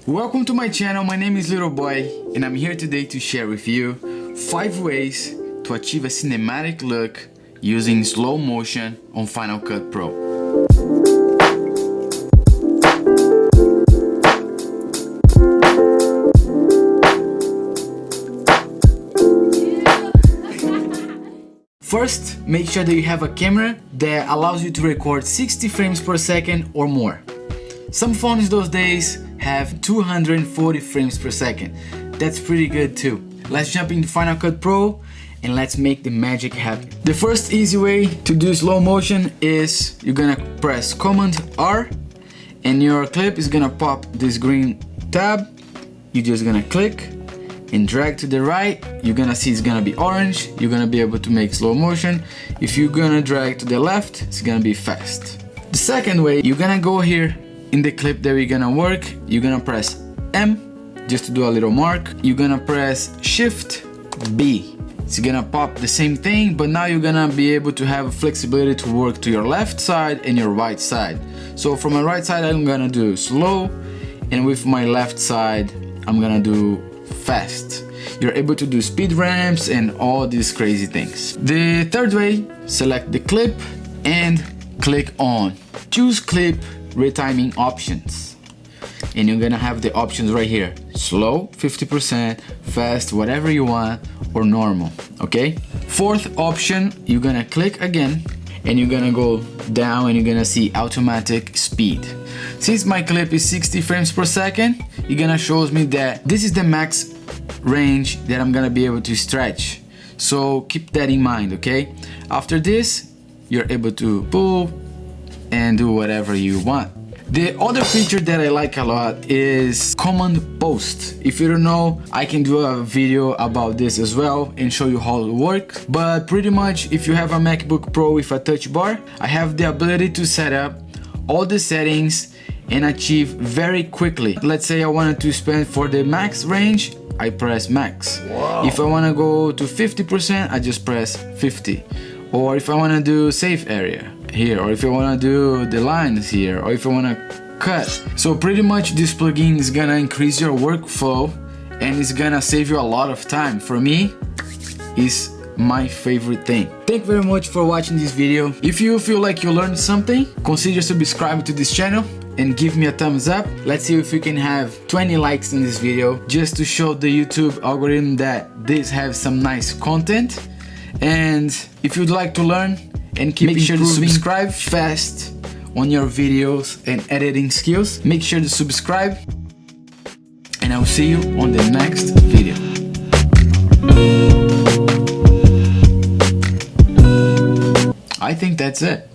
Welcome to my channel, my name is Little Boy and I'm here today to share with you 5 ways to achieve a cinematic look using slow motion on Final Cut Pro. First, make sure that you have a camera that allows you to record 60 frames per second or more. Some phones those days have 240 frames per second. That's pretty good too. Let's jump into Final Cut Pro and let's make the magic happen. The first easy way to do slow motion is you're gonna press Command R and your clip is gonna pop this green tab. You're just gonna click and drag to the right. You're gonna see it's gonna be orange. You're gonna be able to make slow motion. If you're gonna drag to the left, it's gonna be fast. The second way, you're gonna go here in the clip that we're gonna work. You're gonna press M just to do a little mark. You're gonna press Shift B. It's gonna pop the same thing, but now you're gonna be able to have flexibility to work to your left side and your right side. So from my right side, I'm gonna do slow, and with my left side, I'm gonna do fast. You're able to do speed ramps and all these crazy things. The third way, select the clip and click on choose clip retiming options, and you're gonna have the options right here: slow 50%, fast, whatever you want, or normal. Okay, fourth option, you're gonna click again and you're gonna go down and you're gonna see automatic speed. Since my clip is 60 frames per second, you're gonna show me that this is the max range that I'm gonna be able to stretch, so keep that in mind. Okay, after this you're able to pull and do whatever you want. The other feature that I like a lot is Command Post. If you don't know, I can do a video about this as well and show you how it works. But pretty much, if you have a MacBook Pro with a touch bar, I have the ability to set up all the settings and achieve very quickly. Let's say I wanted to spend for the max range, I press max. Wow. If I want to go to 50%, I just press 50. Or if I want to do safe area here, or if I want to do the lines here, or if I want to cut. So pretty much this plugin is gonna increase your workflow and it's gonna save you a lot of time. For me, it's my favorite thing. Thank you very much for watching this video. If you feel like you learned something, consider subscribing to this channel and give me a thumbs up. Let's see if we can have 20 likes in this video, just to show the YouTube algorithm that this has some nice content. And if you'd like to learn and keep sure to subscribe fast on your videos and editing skills, make sure to subscribe, and I'll see you on the next video. I think that's it.